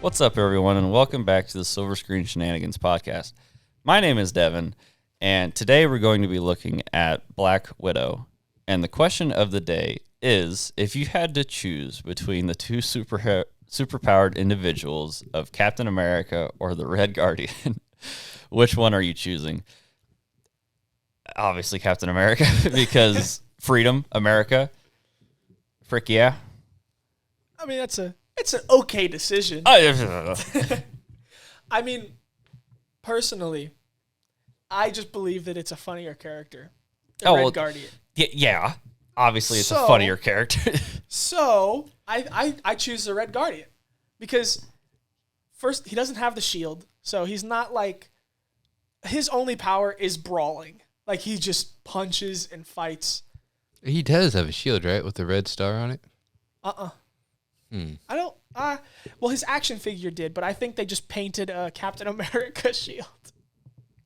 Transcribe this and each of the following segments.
What's up, everyone, and welcome back to the Silver Screen Shenanigans podcast. My name is Devin, and today we're going to be looking at Black Widow. And the question of the day is, if you had to choose between the two superpowered individuals of Captain America or the Red Guardian, which one are you choosing? Obviously Captain America, because freedom, America, frick yeah. I mean, it's an okay decision. I mean, personally, I just believe that it's a funnier character than Red Guardian. Yeah, obviously it's a funnier character. So I choose the Red Guardian because first, he doesn't have the shield, so he's not like, his only power is brawling. Like, he just punches and fights. He does have a shield, right, with the red star on it? I don't. Well, his action figure did, but I think they just painted a Captain America shield,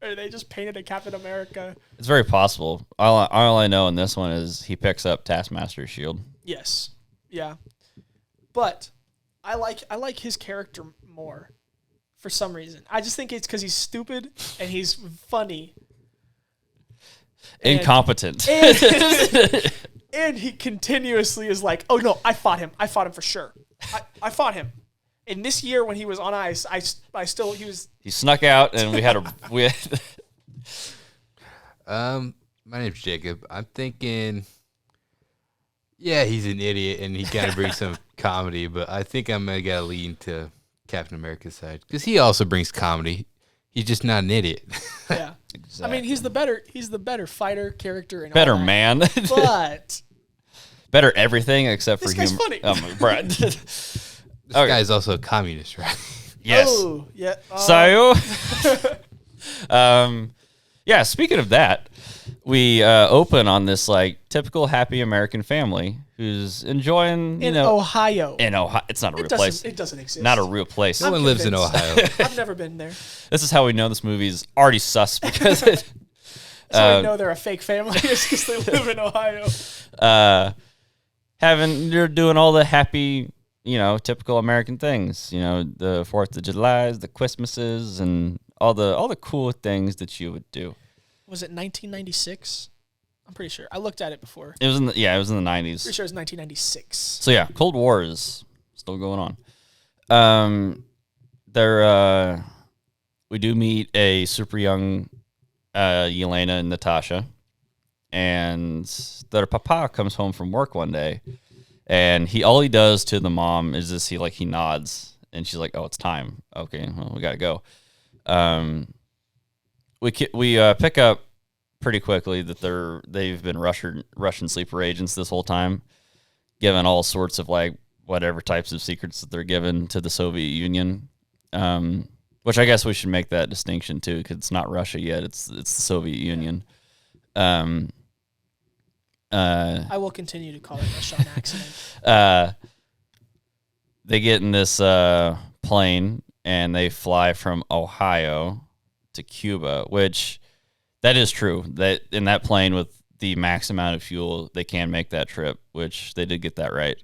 or they just painted a Captain America. It's very possible. All I know in this one is he picks up Taskmaster's shield. Yes, yeah, but I like his character more for some reason. I just think it's because he's stupid and he's funny, Incompetent. And he continuously is like, oh no, I fought him for sure. I fought him. And this year when he was on ice, He snuck out and we had My name's Jacob. I'm thinking, yeah, he's an idiot and he kind of brings some comedy, but I think I'm going to gotta lean to Captain America's side because he also brings comedy. He's just not an idiot. Yeah. Exactly. I mean, he's the better fighter character and better all that, man. But better everything except for this humor. Guy's funny. Oh my Brad. This guy's also a communist, right? Yes. Oh, yeah. So yeah, speaking of that, we open on this like typical happy American family who's enjoying Ohio. In Ohio. It's not a real place. It doesn't exist. Not a real place. No one lives in Ohio. I've never been there. This is how we know this movie's already sus because That's how we know they're a fake family because they live in Ohio. You're doing all the happy, typical American things. The 4th of July's, the Christmases, and all the cool things that you would do. Was it 1996? I'm pretty sure. I looked at it before. It was in the 90s. Pretty sure it was 1996. So yeah, Cold War is still going on. We do meet a super young Yelena and Natasha, and their papa comes home from work one day, and all he does to the mom is just he nods, and she's like, "Oh, it's time. Okay, well, we gotta go." We pick up pretty quickly that they've been Russian sleeper agents this whole time, given all sorts of whatever types of secrets that they're given to the Soviet Union. Which I guess we should make that distinction too, because it's not Russia yet; it's the Soviet Union. I will continue to call it a Russian accident. They get in this plane and they fly from Ohio to Cuba, which that is true. That in that plane with the max amount of fuel, they can make that trip, which they did get that right.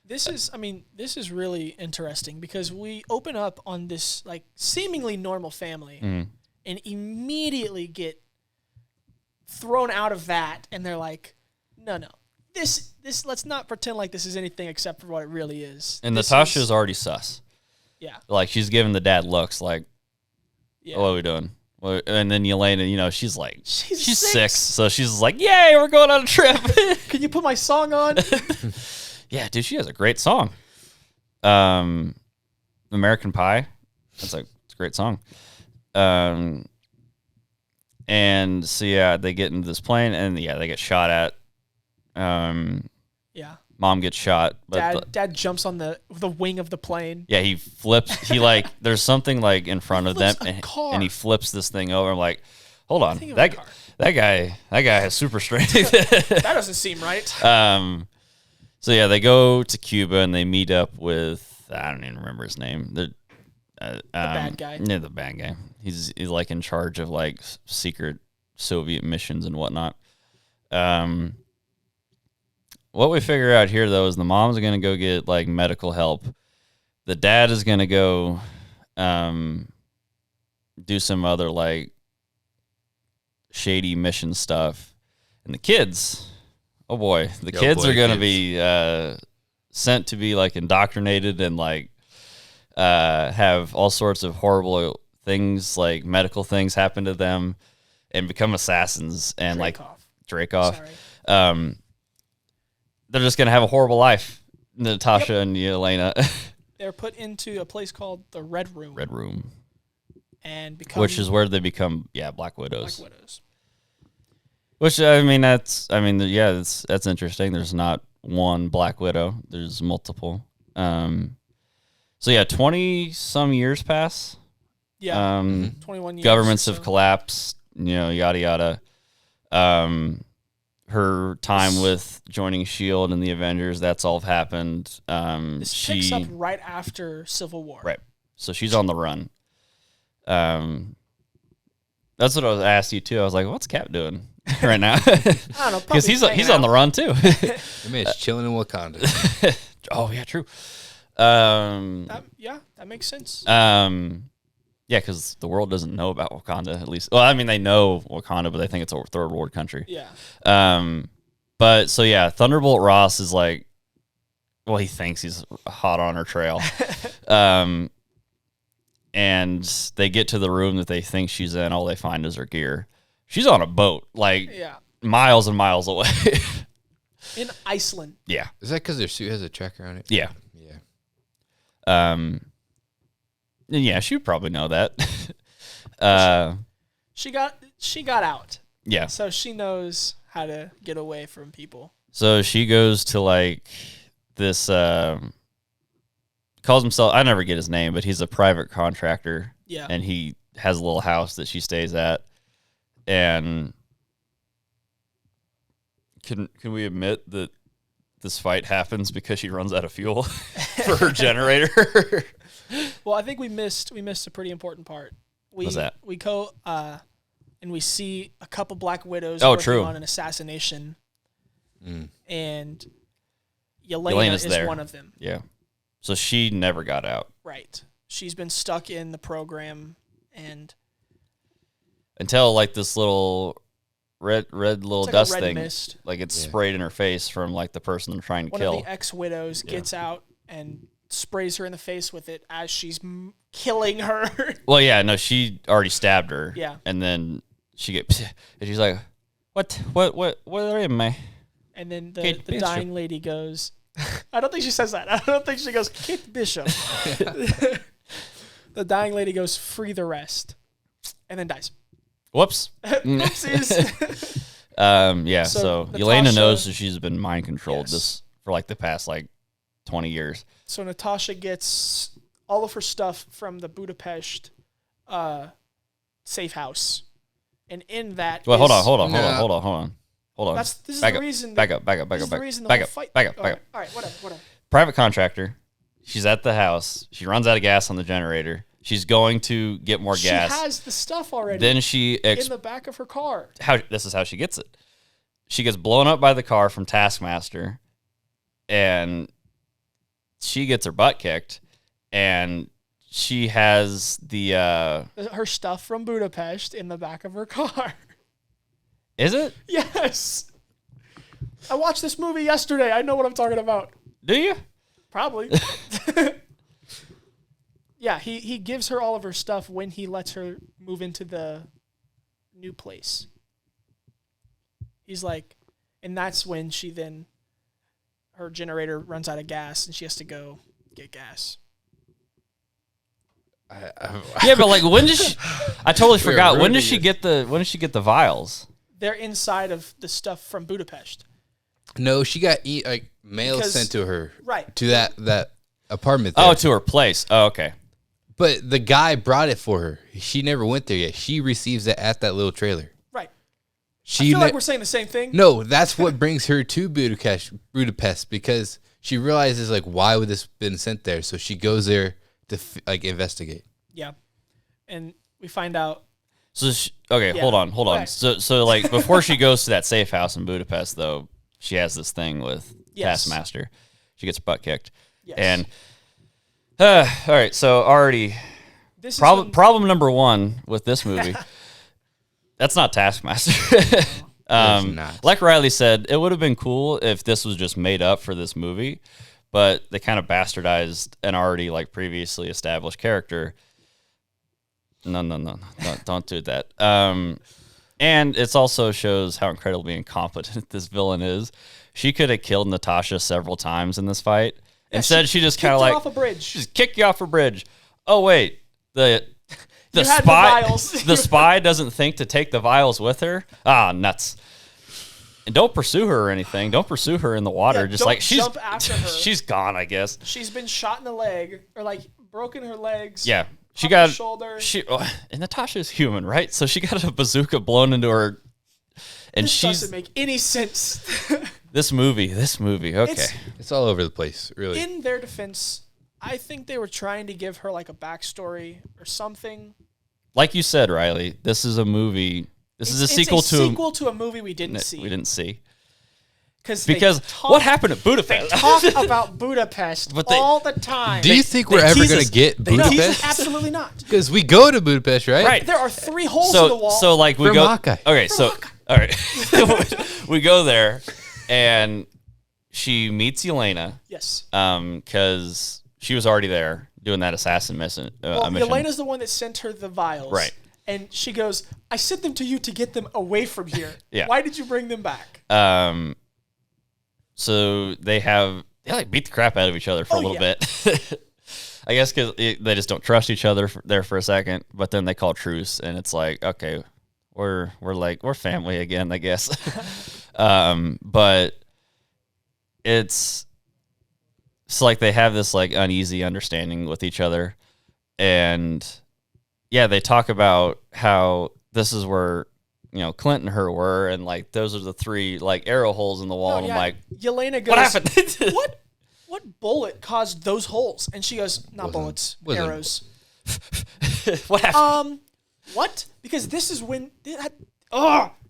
This is really interesting because we open up on this seemingly normal family and immediately get thrown out of that, and they're like, no, this let's not pretend like this is anything except for what it really is. And Natasha's already sus. Yeah. She's giving the dad looks like, yeah. What are we doing? Well, and then Yelena, she's like, she's 6, so she's like, yay, we're going on a trip. Can you put my song on? Yeah, dude, she has a great song. American Pie. It's a great song. And so yeah, they get into this plane and yeah, they get shot at. Yeah. Mom gets shot, but Dad jumps on the wing of the plane. Yeah, he flips. There's something in front of them, and he flips this thing over. I'm like, hold on, that guy has super strength. That doesn't seem right. So yeah, they go to Cuba and they meet up with, I don't even remember his name. The bad guy. Yeah, the bad guy. He's in charge of secret Soviet missions and whatnot. What we figure out here though is the mom's gonna go get medical help, the dad is gonna go do some other like shady mission stuff, and the kids, oh boy, the kids are gonna be sent to be like indoctrinated and like have all sorts of horrible things, like medical things happen to them, and become assassins and Dreykov. They're just gonna have a horrible life. Natasha and Yelena. They're put into a place called the Red Room. Red Room. And which is where they become Black Widows. Black Widows. Which that's interesting. There's not one Black Widow. There's multiple. 20 some years pass. Yeah. 21 years. Governments have collapsed, yada yada. Her time with joining S.H.I.E.L.D. and the Avengers, that's all happened. This picks up right after Civil War. Right. So she's on the run. That's what I was asked you too. I was like, what's Cap doing right now? I don't know. Because he's on the run too. I mean, it's chilling in Wakanda. Oh yeah, true. That makes sense. Yeah, because the world doesn't know about Wakanda, at least. Well, I mean, they know Wakanda, but they think it's a third world country. Yeah. But so yeah, Thunderbolt Ross is like, well, he thinks he's hot on her trail. And they get to the room that they think she's in. All they find is her gear. She's on a boat, like miles and miles away. In Iceland. Yeah. Is that because their suit has a tracker on it? Yeah. Yeah. Yeah, she would probably know that. She got out. Yeah. So she knows how to get away from people. So she goes to like this calls himself, I never get his name, but he's a private contractor. Yeah. And he has a little house that she stays at. And can we admit that this fight happens because she runs out of fuel for her generator? Well, I think we missed a pretty important part. What's that? We go and we see a couple Black Widows working on an assassination. And Yelena's is there. one of them. Yeah. So she never got out. Right. She's been stuck in the program and until like this little red little dust red thing, mist. like it's sprayed in her face from like the person they're trying to kill. One of the ex-widows gets out and sprays her in the face with it as she's killing her. Well, yeah, no, she already stabbed her. Yeah, and then and she's like, "What am I?" And then the dying lady goes. I don't think she says that. I don't think she goes, "Kate Bishop." The dying lady goes, "Free the rest," and then dies. Whoops. Oopsies. So Yelena knows that she's been mind controlled this for like the past like 20 years. So Natasha gets all of her stuff from the Budapest safe house. And in that hold on. This is the reason. Back up. All right, whatever. Private contractor. She's at the house. She runs out of gas on the generator. She's going to get more gas. She has the stuff already. Then she in the back of her car. This is how she gets it. She gets blown up by the car from Taskmaster, and she gets her butt kicked, and she has her stuff from Budapest in the back of her car. Is it? Yes. I watched this movie yesterday. I know what I'm talking about. Do you? Probably. Yeah, he gives her all of her stuff when he lets her move into the new place. He's like, and that's when her generator runs out of gas and she has to go get gas. Yeah, but like when does she? I totally forgot. When does she get the vials? They're inside of the stuff from Budapest. No, she got mail sent to her. Right. To that apartment there. Oh, to her place. Oh, okay. But the guy brought it for her. She never went there yet. She receives it at that little trailer. Right. I feel like we're saying the same thing. No, that's what brings her to Budapest because she realizes why would this been sent there? So she goes there to investigate. Yeah, and we find out. So hold on. Right. So like before she goes to that safe house in Budapest, though, she has this thing with Taskmaster. She gets her butt kicked, and All right, so already This problem number one with this movie. That's not Taskmaster. It's not. Like Riley said, it would have been cool if this was just made up for this movie, but they kind of bastardized an already like previously established character. No, don't do that. And it also shows how incredibly incompetent this villain is. She could have killed Natasha several times in this fight. Instead, she just kind of like off a bridge. Just kick you off a bridge. Oh wait, the You had the spy vials. the spy doesn't think to take the vials with her. Ah, nuts. And don't pursue her or anything. Don't pursue her in the water. Yeah, just don't like she's jump after her. she's gone, I guess. She's been shot in the leg, or like broken her legs. Yeah. She off got her shoulder. and Natasha's human, right? So she got a bazooka blown into her, and This she's doesn't make any sense. this movie. Okay, It's all over the place, really. In their defense, I think they were trying to give her like a backstory or something. like you said, Riley, this is a movie. This is a It's sequel to a movie we didn't see. We didn't see Because what happened at They Budapest? talk about Budapest But they- all the time. Do you think we're ever going to get No, Budapest? absolutely not. Because we go to Budapest, right? Right. There are 3 holes in the wall. So like we From go. Hawkeye. Okay, so all right, we go there, and she meets Yelena, yes. because she was already there doing that assassin mission. Well, mission. Yelena's the one that sent her the vials. Right. And she goes, I sent them to you to get them away from here. Yeah. Why did you bring them back? So they like beat the crap out of each other for a little bit. I guess because they just don't trust each other there for a second, but then they call truce, and it's like, okay, we're family again, I guess. But it's like they have this like uneasy understanding with each other, and yeah, they talk about how this is where Clint and her were, and like those are the 3 like arrow holes in the wall. And I'm like, Yelena goes, what happened? What bullet caused those holes? And she goes, not bullets, wasn't- arrows. What happened? What? Because this is when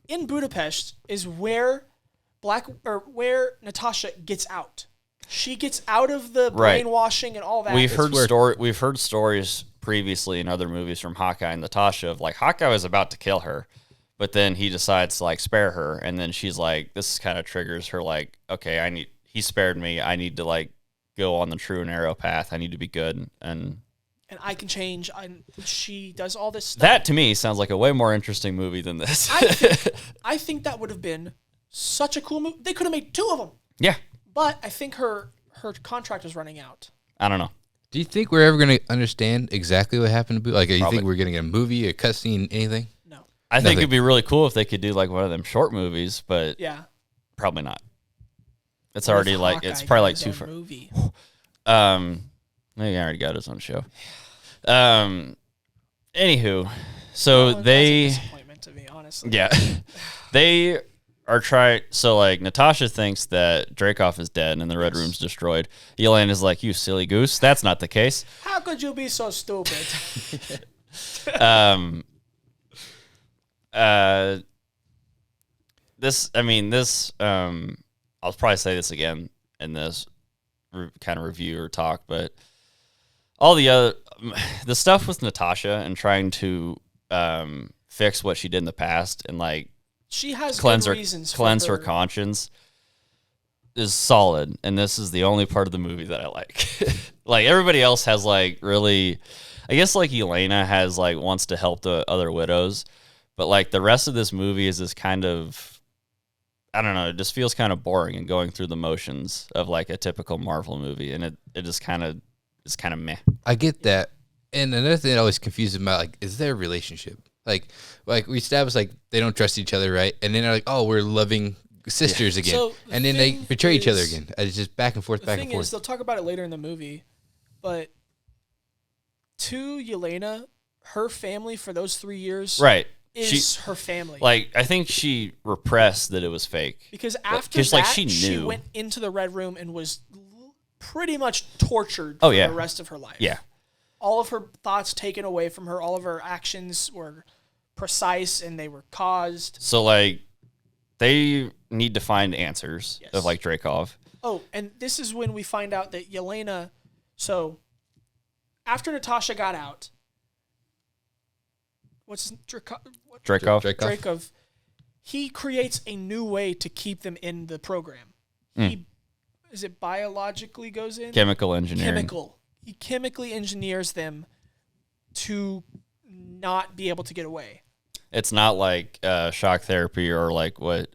in Budapest is where where Natasha gets out. She gets out of the Right. brainwashing and all that. We've heard stories previously in other movies from Hawkeye and Natasha of like Hawkeye was about to kill her, but then he decides to like spare her, and then she's like, this kind of triggers her like, okay, he spared me, I need to like go on the true and narrow path, I need to be good, and I can change. She does all this stuff. that to me sounds like a way more interesting movie than this. I think that would have been such a cool movie. They could have made 2 of them. Yeah, But I think her contract was running out. I don't know. Do you think we're ever going to understand exactly what happened to Budapest? Like, do you Probably. think we're going to get a movie, a cutscene, anything? No. I think Nothing. it'd be really cool if they could do like one of them short movies, but Yeah. probably not. It's What already if like Hawkeye it's probably got like his too own far. movie. Maybe I already got his own show. Anywho, so Well, that's a they, disappointment to me, honestly. yeah, they are trying. So like Natasha thinks that Dreykov is dead and the Red Room's destroyed. Yelena's like, you silly goose, that's not the case. How could you be so stupid? I'll probably say this again in this kind of review or talk, but all the stuff with Natasha and trying to fix what she did in the past and like She has cleanse good her reasons cleanse for her conscience is solid, and this is the only part of the movie that I like. Like everybody else has like really, I guess like Yelena has like wants to help the other widows, but like the rest of this movie is this kind of, I don't know, it just feels kind of boring and going through the motions of like a typical Marvel movie, and it just kind of is kind of meh. I get that. And another thing that always confuses me about, like, is their relationship? Like we established, like, they don't trust each other, right? And then they're like, oh, we're loving sisters again. So the and then they thing betray each other is- again. It's just back and forth, The back thing and is, forth. they'll talk about it later in the movie, but to Yelena, her family for those 3 years Right. is her family. Like, I think she repressed that it was fake. Because after 'cause, that, like, she knew. went into the Red Room and was pretty much tortured Oh, for yeah. the rest of her life. Yeah. All of her thoughts taken away from her. All of her actions were precise and they were caused. So, like, they need to find answers Yes. of, like, Dreykov. Oh, and this is when we find out that Yelena, so after Natasha got out, Dreykov. He creates a new way to keep them in the program. Is it biologically goes in? Chemical engineering. He chemically engineers them to not be able to get away. It's not like shock therapy or like what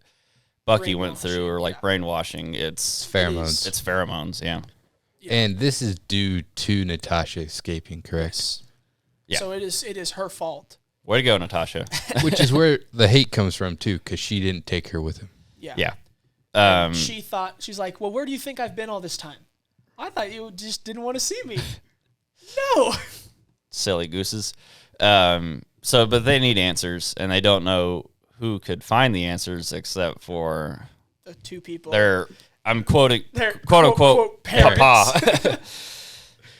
Bucky went through or like brainwashing. It's pheromones. It's pheromones, yeah. And this is due to Natasha escaping, correct? Yeah. So it is her fault. Way to go, Natasha. Which is where the hate comes from, too, because she didn't take her with him. Yeah. Yeah. She's like, well, where do you think I've been all this time? I thought you just didn't want to see me. No. Silly gooses. But they need answers, and they don't know who could find the answers except for the two people. I'm quoting, Their quote unquote, parents. Papa.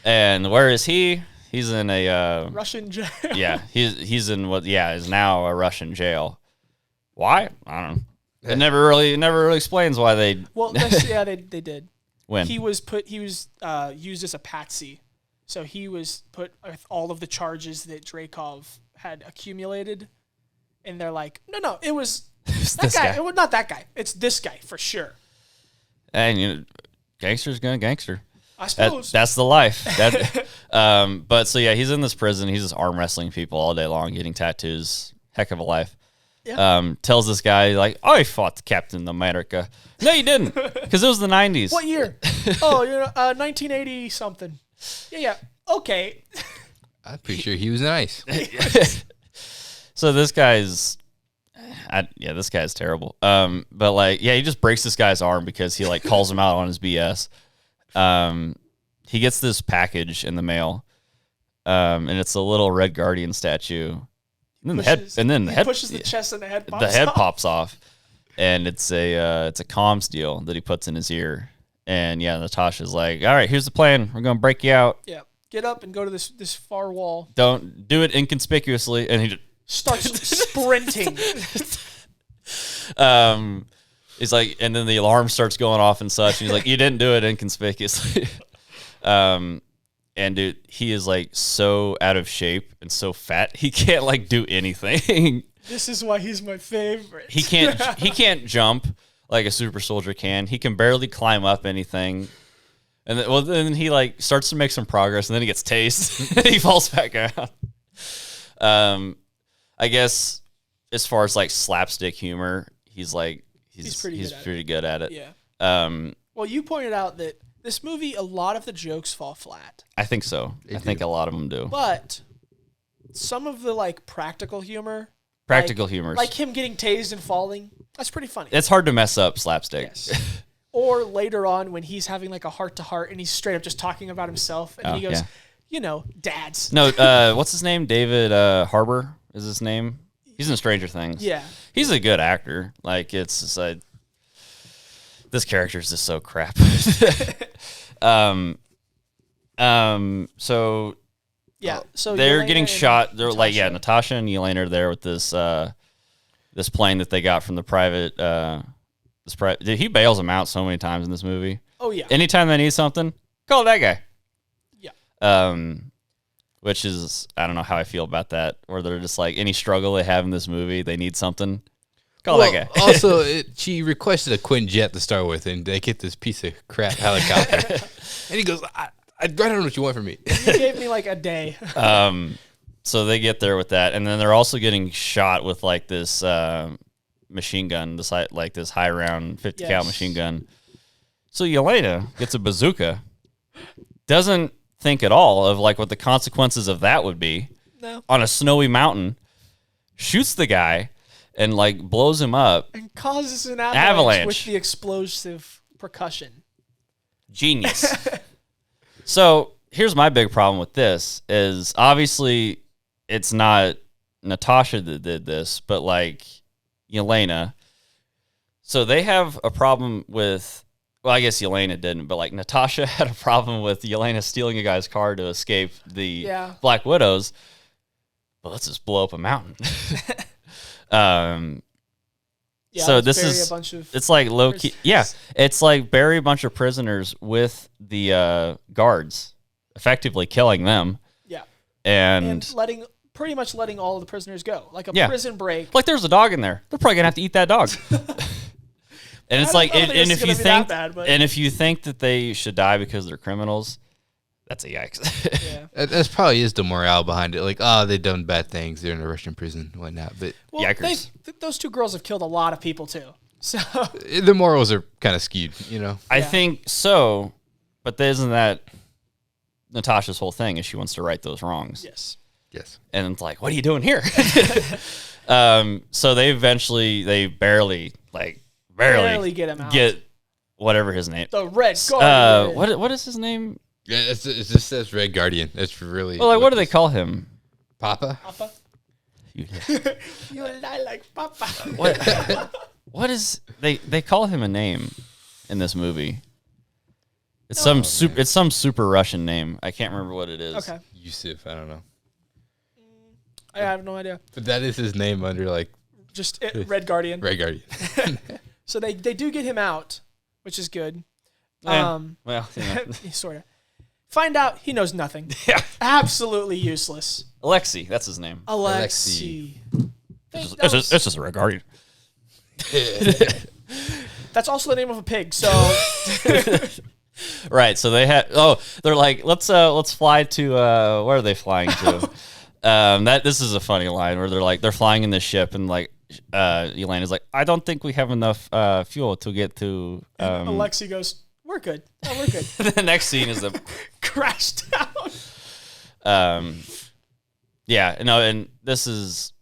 And where is he? He's in a Russian jail. Yeah, he's in what is now a Russian jail. Why? I don't know. It never really explains why they. Well, they did. When he was used as a patsy, so he was put with all of the charges that Dreykov had accumulated, and they're like, no, it was that guy. It was not that guy. It's this guy for sure. And gangster's gonna gangster. I suppose that's the life. But so yeah, he's in this prison. He's just arm wrestling people all day long, getting tattoos. Heck of a life. Yeah. Tells this guy like, I fought Captain America. No, you didn't, because it was the 90s. What year? Oh, 1980 something. Yeah. Okay. I'm pretty sure he was nice. So this guy's, this guy's terrible. But like, he just breaks this guy's arm because he like calls him out on his BS. He gets this package in the mail, and it's a little Red Guardian statue. And then the head pushes the chest and the head pops the head off. pops off, and it's a comms deal that he puts in his ear. And Natasha's like, all right, here's the plan. We're gonna break you out. Yeah, get up and go to this far wall. Don't do it inconspicuously. And he just starts sprinting. He's like, and then the alarm starts going off and such. And he's like, you didn't do it inconspicuously. And dude, he is like so out of shape and so fat, he can't like do anything. This is why he's my favorite. He can't jump like a super soldier can. He can barely climb up anything. And then he like starts to make some progress, and then he gets tased. And he falls back out. I guess as far as like slapstick humor, he's pretty good at it. Yeah. Well, you pointed out that this movie, a lot of the jokes fall flat. I think so. I think a lot of them do. But some of the like practical humor, humor, like him getting tased and falling, that's pretty funny. It's hard to mess up slapstick. Yes. Or later on when he's having like a heart-to-heart and he's straight up just talking about himself, and he goes, dads. No, what's his name? David Harbour is his name. He's in Stranger Things. Yeah. He's a good actor. Like, it's just like, this character is just so crap. So they're getting shot. They're like, Natasha and Elaine are there with this this plane that they got from the private. Dude, he bails them out so many times in this movie. Oh yeah. Anytime they need something, call that guy. Yeah. Which is, I don't know how I feel about that. Or they're just like, any struggle they have in this movie, they need something. Call that guy. Also, she requested a Quinjet to start with, and they get this piece of crap helicopter. And he goes, I don't know what you want from me. You gave me like a day. So they get there with that, and then they're also getting shot with like this machine gun, this high round 50 cal machine gun. So Yelena gets a bazooka, doesn't think at all of like what the consequences of that would be. No. On a snowy mountain, shoots the guy and like blows him up and causes an avalanche with the explosive percussion. Genius. So here's my big problem with this is obviously it's not Natasha that did this, but like Yelena. So they have a problem with, well, I guess Yelena didn't, but like Natasha had a problem with Yelena stealing a guy's car to escape the Black Widows. But let's just blow up a mountain. So this is it's like low key. Yeah, it's like bury a bunch of prisoners with the guards effectively killing them. Yeah. And Pretty much letting all of the prisoners go. Like a Yeah. prison break. like, there's a dog in there. They're probably gonna have to eat that dog. And it's like, I don't think and it's if you gonna be that think, bad, but- and if you think that they should die because they're criminals, that's a yikes. Yeah. That's probably is the morale behind it. Like, oh, they've done bad things. They're in a Russian prison, whatnot. But Well, Yikers. those two girls have killed a lot of people too. So the morals are kind of skewed, you know. I Yeah. think so, but isn't that Natasha's whole thing? Is she wants to right those wrongs? yes. Yes. And it's like, what are you doing here? So they barely Get him out. get whatever his name. The Red Guardian. What is his name? Yeah, it just says Red Guardian. That's really. Well, like, what do they call him? Papa? Papa? You- You lie like Papa. What is they call him a name in this movie? It's Oh, some super Russian name. I can't remember what it is. Okay. Yusuf. I don't know. I have no idea. But that is his name under like Just Red Guardian. Red Guardian. So they do get him out, which is good. Yeah. Well, yeah. Sort of. Find out he knows nothing. Yeah. Absolutely useless. Alexei, that's his name. Alexei. It's just a Red Guardian. That's also the name of a pig. So Right. So they're like, let's fly to where are they flying to? This is a funny line where they're flying in this ship and like Elena's like, I don't think we have enough fuel to get to Alexei goes, "We're good. Oh, we're good." the next scene is the Crash down. yeah, no, and this is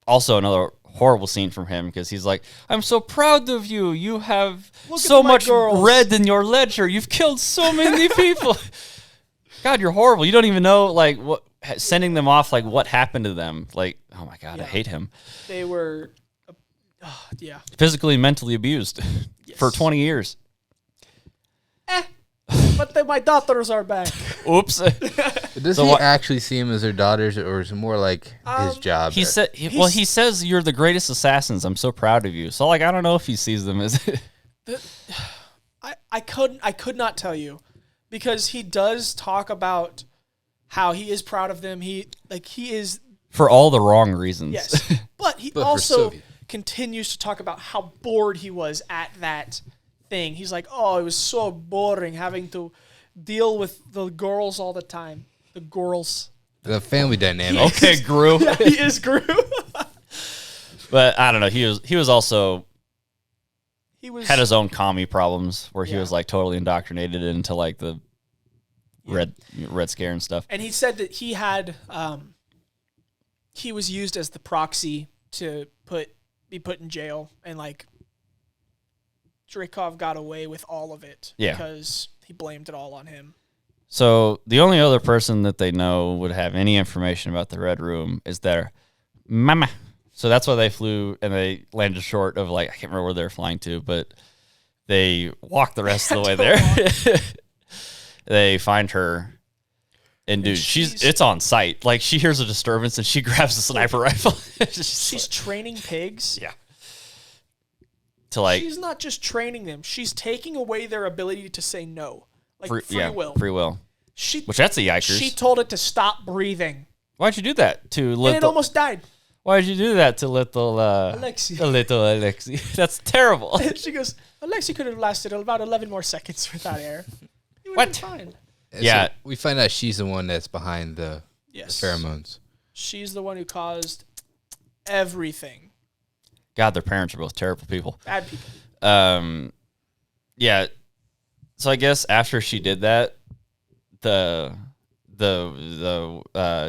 also another horrible scene from him because he's like, I'm so proud of you. You have Look so at my much girls." red in your ledger. You've killed so many people. God, you're horrible. You don't even know like what sending them off, like what happened to them. Like, oh my God, I Yeah. hate him. They were, yeah. Physically and mentally abused for 20 years. But my daughters are back. Oops. Does So he what- actually see them as their daughters, or is it more like his job? He says you're the greatest assassins. I'm so proud of you. So like, I don't know if he sees them as I could not tell you, because he does talk about how he is proud of them. He is, for all the wrong reasons. yes, but he But for also Soviet. continues to talk about how bored he was at that thing. He's like, oh, it was so boring having to deal with the girls all the time. The girls. The family dynamic. Okay, Gru. Yeah, he is Gru. But I don't know. He was also He was had his own commie problems where he Yeah. was like totally indoctrinated into like the red scare and stuff. And he said that he had he was used as the proxy to be put in jail, and like Dreykov got away with all of it because he blamed it all on him. So the only other person that they know would have any information about the Red Room is their mama. So that's why they flew and they landed short of like, I can't remember where they're flying to, but they walked the rest of the way there. They find her. And dude, it's on site. Like she hears a disturbance and she grabs a sniper rifle. She's training pigs. Yeah. To like She's not just training them. She's taking away their ability to say no. Like free will. Free will. Which that's a yikers. She told it to stop breathing. Why'd you do that? And it almost died. Why'd you do that to little Alexei. Little Alexei. That's terrible. She goes, Alexei could have lasted about 11 more seconds without air. He would What? have been fine. And Yeah. so we find out she's the one that's behind the Yes. pheromones. She's the one who caused everything. God, their parents are both terrible people. Bad people. Yeah. So I guess after she did that, the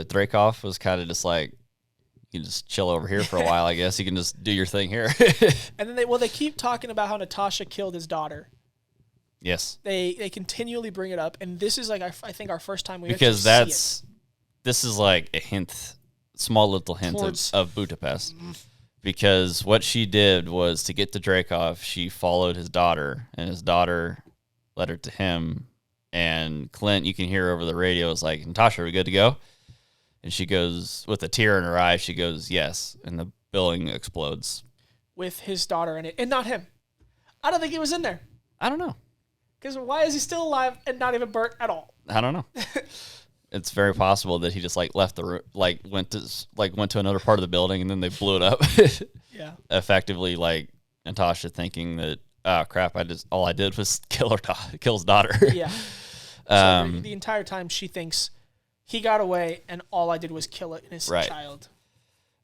Dreykov was kind of just like, you can just chill over here for a while. I guess you can just do your thing here. And then they keep talking about how Natasha killed his daughter. Yes, They continually bring it up, and this is like I think our first time we because actually see this is like a hint, small little hint Towards- of Budapest. Because what she did was to get to Dreykov, she followed his daughter, and his daughter led her to him. And Clint, you can hear over the radio, is like, Natasha, are we good to go? And she goes, with a tear in her eye, she goes, yes. And the building explodes. with his daughter in it, and not him. I don't think he was in there. I don't know. Because why is he still alive and not even burnt at all? I don't know. It's very possible that he just like left the room, like went to another part of the building, and then they blew it up. Yeah. Effectively, like Natasha thinking that, oh crap, all I did was kill his daughter. Yeah. So the entire time she thinks he got away, and all I did was kill an innocent child.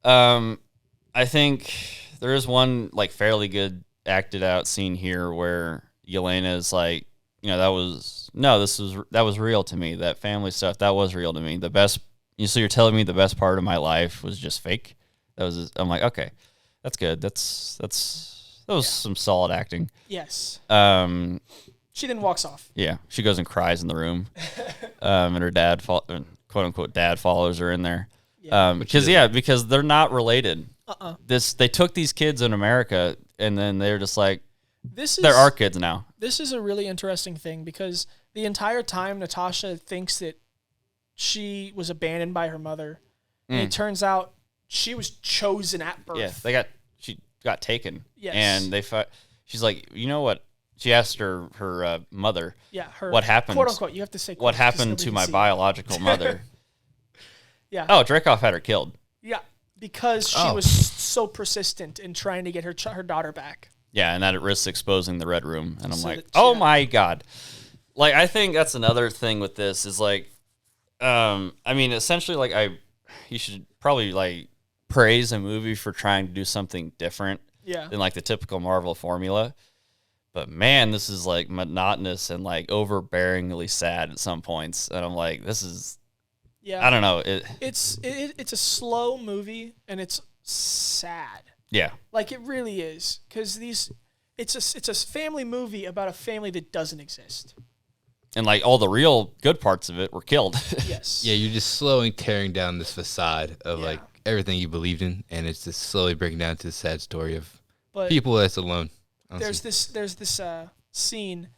I think there is one like fairly good acted out scene here where Yelena is like, that was real to me. That family stuff, that was real to me. The best, so you're telling me the best part of my life was just fake. I'm like, okay, that's good. That was some solid acting. Yes. She then walks off. Yeah, she goes and cries in the room, and her dad, quote unquote, dad follows her in there. Yeah. Because they're not related. They took these kids in America, and then they're just like, they're our kids now. This is a really interesting thing because the entire time Natasha thinks that she was abandoned by her mother, and it turns out she was chosen at birth. Yeah, she got taken. Yes. And she's like, you know what? She asked her mother, what happened? Quote unquote, you have to say what happened to my biological mother. Yeah. Oh, Dreykov had her killed. Yeah, because she was so persistent in trying to get her daughter back. Yeah, and that it risks exposing the Red Room. And I'm my God. Like, I think that's another thing with this is like, essentially, like, you should probably like praise a movie for trying to do something different than like the typical Marvel formula. But man, this is like monotonous and like overbearingly sad at some points. And I'm like, this is, I don't know. It's a slow movie and it's sad. Yeah. Like it really is. Because it's a family movie about a family that doesn't exist. And like all the real good parts of it were killed. Yes. Yeah, you're just slowly tearing down this facade of like everything you believed in, and it's just slowly breaking down to the sad story of people that's alone. There's this scene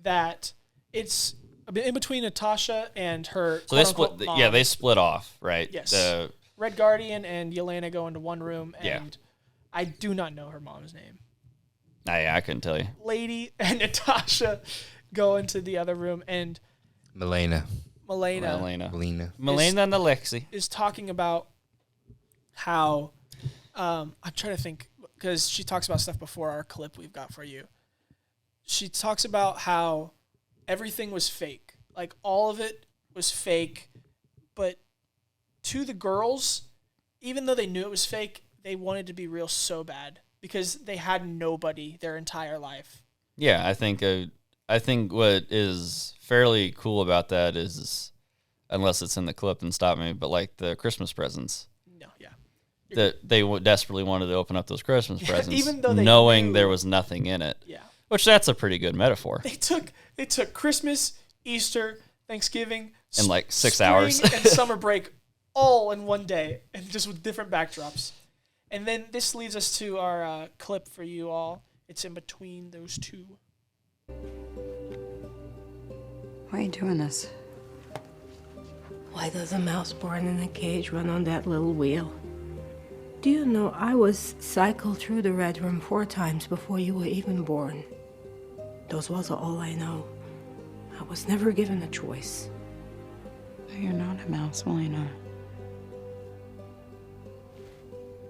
that it's in between Natasha and her. So they split. Mom. They split off, right? Yes. The Red Guardian and Yelena go into one room, and I do not know her mom's name. I couldn't tell you. Lady and Natasha go into the other room, and Milena and Alexi is talking about how I'm trying to think. Because she talks about stuff before our clip we've got for you. She talks about how everything was fake. Like, all of it was fake. But to the girls, even though they knew it was fake, they wanted to be real so bad. Because they had nobody their entire life. Yeah, I think what is fairly cool about that is, unless it's in the clip and stop me, but like the Christmas presents. That they desperately wanted to open up those Christmas presents, even though knowing there was nothing in it. Yeah, which that's a pretty good metaphor. They took Christmas, Easter, Thanksgiving, in like 6 spring hours, and summer break, all in one day, and just with different backdrops. And then this leads us to our clip for you all. It's in between those two. Why are you doing this? Why does a mouse born in a cage run on that little wheel? Do you know I was cycled through the Red Room 4 times before you were even born? Those was all I know. I was never given a choice. But you're not a mouse, Melina.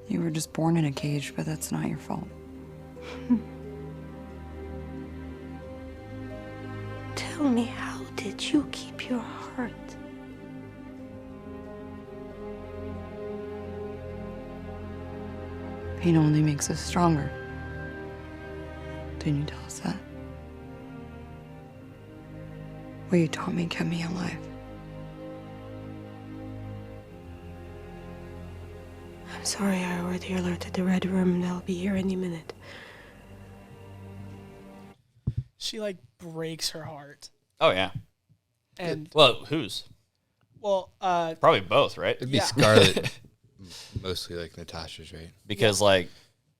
You were just born in a cage, but that's not your fault. Tell me, how did you keep your heart? Pain only makes us stronger. Didn't you tell us that? What you taught me kept me alive. I'm sorry, I already alerted the Red Room and they'll be here any minute. She like breaks her heart. Oh yeah. And whose? Well, probably both, right? It'd be Scarlet. Mostly like Natasha's, right? Because like,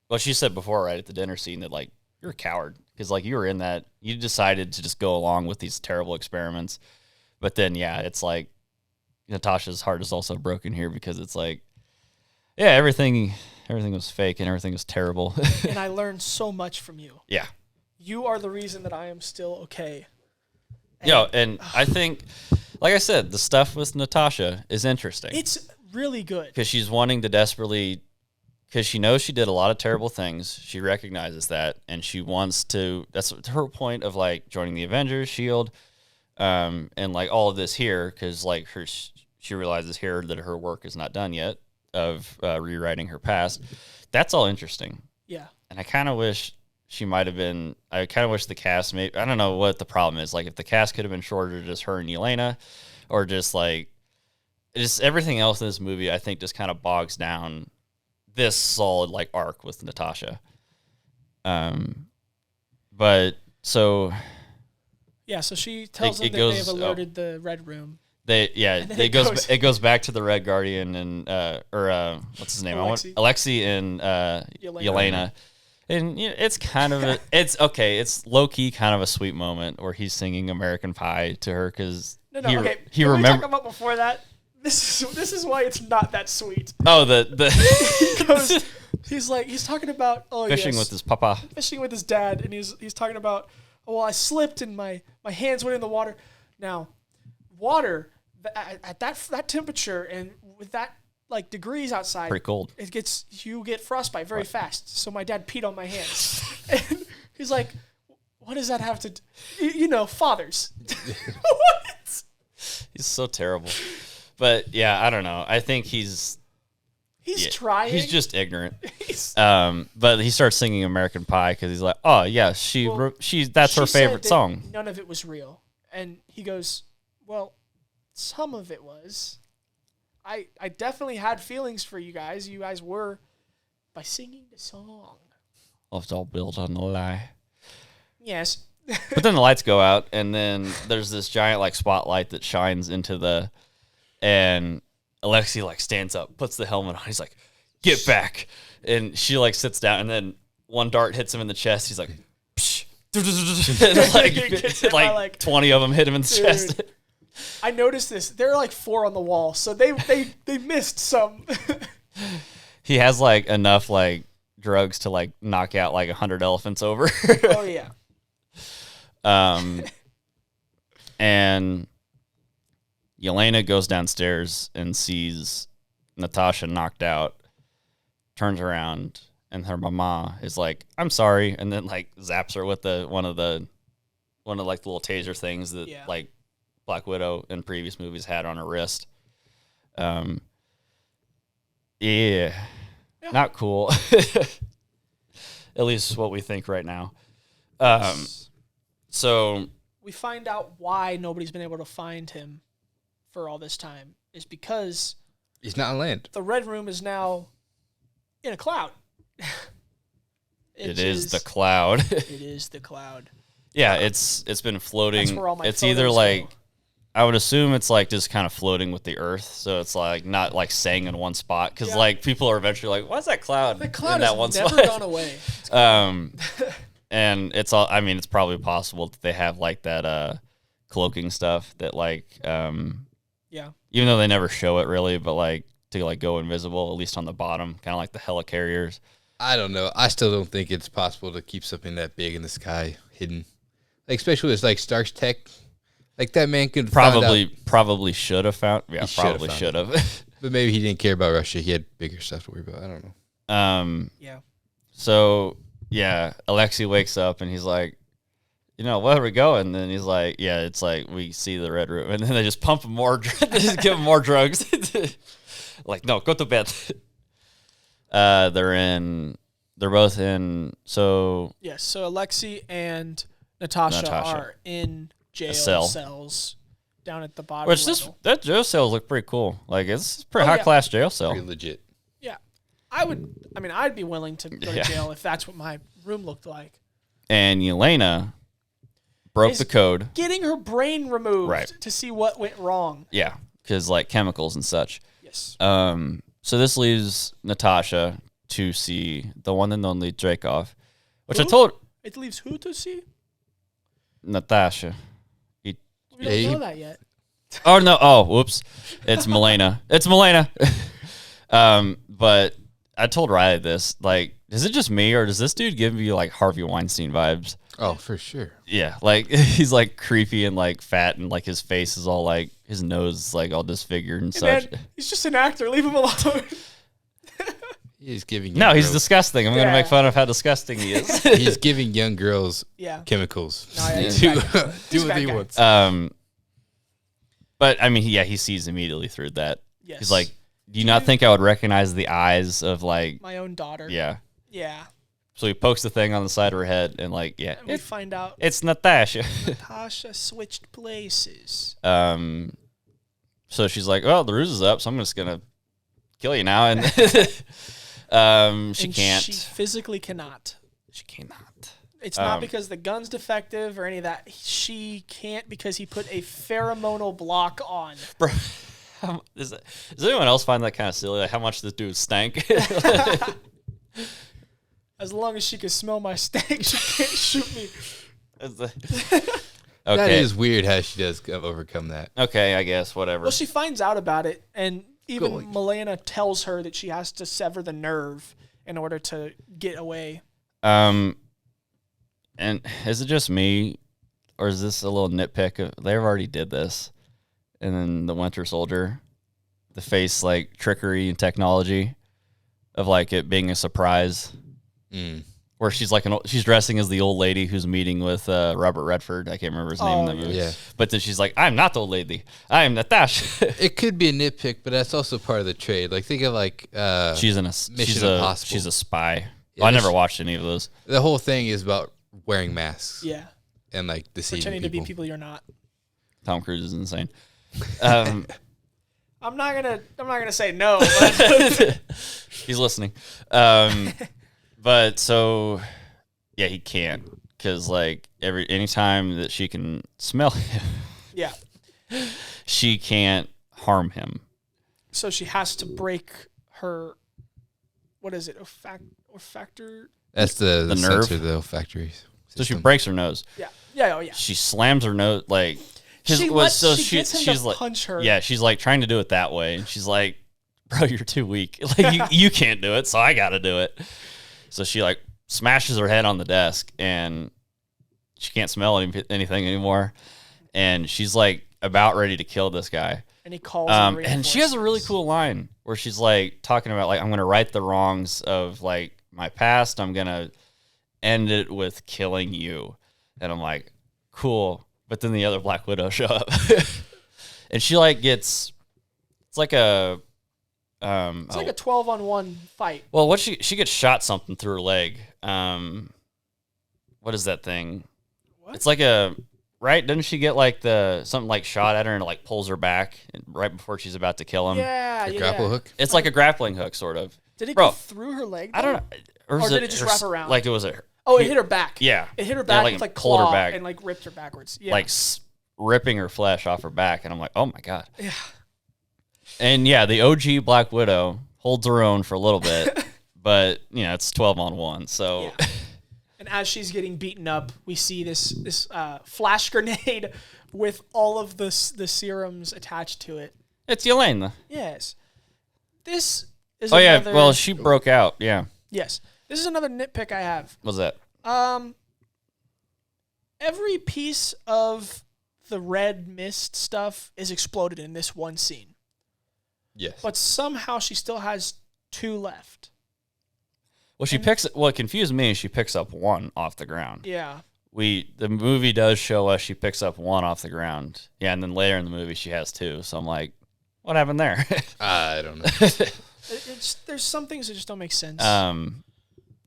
well, she said before, right, at the dinner scene that like, you're a coward. Because like you were in that, you decided to just go along with these terrible experiments. But then, it's like Natasha's heart is also broken here because it's like, everything was fake and everything was terrible. And I learned so much from you. Yeah. You are the reason that I am still okay. And I think, like I said, the stuff with Natasha is interesting. It's really good. Because she's wanting to desperately, because she knows she did a lot of terrible things. She recognizes that, and she wants to, that's her point of, like, joining the Avengers, S.H.I.E.L.D., and, like, all of this here, because, like, she realizes here that her work is not done yet of rewriting her past. That's all interesting. Yeah. And I kind of wish she might have been, I kind of wish the cast, maybe, I don't know what the problem is. Like, if the cast could have been shorter, just her and Yelena, or just, like, just everything else in this movie, I think, just kind of bogs down this solid, like, arc with Natasha. But, so... Yeah, so she tells them that they have alerted the Red Room. It goes back to the Red Guardian and what's his name? Alexei and Yelena. And you know, it's kind of it's low key kind of a sweet moment where he's singing American Pie to her because he remembers. We talk about before that. This is why it's not that sweet. Oh, he goes, he's talking about fishing with his papa, fishing with his dad, and he's talking about I slipped and my hands went in the water. Now, water at that temperature and with that like degrees outside, pretty cold. You get frostbite very fast. So my dad peed on my hands, and he's like, "What does that have to do?" You know, fathers. What? He's so terrible. But yeah, I don't know. I think he's trying. He's just ignorant. But he starts singing American Pie because he's like, "Oh yeah, that's her favorite song." None of it was real, and he goes, "Well, some of it was. I definitely had feelings for you guys. You guys were by singing the song. It's all built on the lie." Yes. But then the lights go out, and then there's this giant like spotlight that shines into and Alexei like stands up, puts the helmet on. He's like, "Get back!" And she like sits down, and then one dart hits him in the chest. He's like, psh, and like 20 of them hit him in the chest. I noticed this. There are like 4 on the wall, so they missed some. He has like enough like drugs to like knock out like 100 elephants over. Oh yeah. And Yelena goes downstairs and sees Natasha knocked out, turns around, and her mama is like, "I'm sorry," and then like zaps her with one of like the little taser things that like Black Widow in previous movies had on her wrist. Not cool. At least what we think right now. So we find out why nobody's been able to find him for all this time is because he's not on land. The Red Room is now in a cloud. It is the cloud. It is the cloud. Yeah, it's been floating. That's where all my it's either photos like go. I would assume it's like just kind of floating with the earth, so it's like not like staying in one spot because like people are eventually like, "What's that cloud?" The cloud in that has one never spot? gone away. And it's all. I mean, it's probably possible that they have like that cloaking stuff that like Yeah. even though they never show it really, but like to like go invisible at least on the bottom, kind of like the helicarriers. I don't know. I still don't think it's possible to keep something that big in the sky hidden, like especially with like Stark's tech. Like that man could probably should have found. Yeah, probably should have. But maybe he didn't care about Russia. He had bigger stuff to worry about. I don't know. Yeah. So yeah, Alexei wakes up and he's like, "Where are we going?" And then he's like, "Yeah, it's like we see the Red Room," and then they just pump him more. They just give him more drugs. Like, no, go to bed. They're both in. So yes. So Alexei and Natasha are in jail cells down at the bottom. Which that jail cells look pretty cool. Like it's pretty high class jail cell. Pretty legit. Yeah, I'd be willing to go to jail if that's what my room looked like. And Yelena broke the code, getting her brain removed to see what went wrong. Yeah, because like chemicals and such. Yes. So this leaves Natasha to see the one and only Dreykov, which Who? I told. It leaves who to see? Natasha. We don't know that yet. Oh no! Oh, whoops! It's Milena. It's Milena. But I told Riley this. Like is it just me or does this dude give you like Harvey Weinstein vibes? Oh, for sure. Yeah, like he's like creepy and like fat and like his face is all like his nose is like all disfigured and such. Man, he's just an actor. Leave him alone. He's giving No, he's girls- disgusting. I'm gonna Yeah. make fun of how disgusting he is. He's giving young girls Yeah. chemicals No, yeah, he's to a bad guy. He's do a what bad he guy. wants. But I mean, he sees immediately through that. Yes. He's like, do you not think I would recognize the eyes of like, my own daughter. yeah. Yeah. So he pokes the thing on the side of her head and like, yeah, And we find out it's Natasha. Tasha switched places. So she's like, well, the ruse is up, so I'm just gonna kill you now, and she And can't. She physically cannot. She cannot. It's not because the gun's defective or any of that. She can't because he put a pheromonal block on. Bro, does anyone else find that kind of silly? Like how much this dude stank? As long as she can smell my stank, she can't shoot me. Okay. That is weird how she does overcome that. Okay, I guess whatever. Well, she finds out about it, and even Going. Milena tells her that she has to sever the nerve in order to get away. And is it just me, or is this a little nitpick? They already did this, and then the Winter Soldier, the face like trickery and technology, of like it being a surprise, where she's like she's dressing as the old lady who's meeting with Robert Redford. I can't remember his name in the movie. yeah. But then she's like, "I'm not the old lady. I am Natasha." It could be a nitpick, but that's also part of the trade. Like think of like she's Mission Impossible. She's a spy. Yeah, Well, I never watched any of those. The whole thing is about wearing masks Yeah, and like deceiving pretending people. to be people you're not. Tom Cruise is insane. I'm not gonna say no. But He's listening. But so, yeah, he can't because like anytime that she can smell him, yeah, she can't harm him. so she has to break her. What is it? Olfactor. That's the nerve? sensor, the olfactory So she system. breaks her nose. Yeah. Yeah. Oh yeah. She slams her nose like. She gets him she's to like, punch her. yeah, she's like trying to do it that way, and she's like, "Bro, you're too weak. Like you can't do it, so I got to do it." So she like smashes her head on the desk, and she can't smell anything anymore, and she's like about ready to kill this guy. And he calls. And she has a really cool line where she's like talking about like I'm gonna right the wrongs of like my past. I'm gonna end it with killing you, and I'm like, cool. But then the other Black Widow show up, and she like gets. It's like a. It's like a 12-on-1 fight. Well, what she gets shot something through her leg. What is that thing? What? It's like a right. Doesn't she get like something like shot at her and it like pulls her back right before she's about to kill him? Yeah. A Yeah. grapple hook. It's like a grappling hook, sort of. Did it Bro, go through her leg? I don't know. Or was did it just wrap around? Like it was a. Oh, it hit her back. Yeah. It hit her Yeah, back like with like pulled her claw back. and like ripped her backwards. Yeah. Like ripping her flesh off her back, and I'm like, oh my god. Yeah. And yeah, the OG Black Widow holds her own for a little bit, but you know it's 12-on-1, so. Yeah. And as she's getting beaten up, we see this flash grenade with all of the serums attached to it. It's Yelena. Yes. This is Oh yeah, another, well she broke out. Yeah, yes. This is another nitpick I have. what's that? Every piece of the red mist stuff is exploded in this one scene. Yes. But somehow she still has 2 left. Well, she picks. What confused me is she picks up 1 off the ground. Yeah. The movie does show us she picks up 1 off the ground. Yeah, and then later in the movie she has 2. So I'm like, what happened there? I don't know. There's some things that just don't make sense.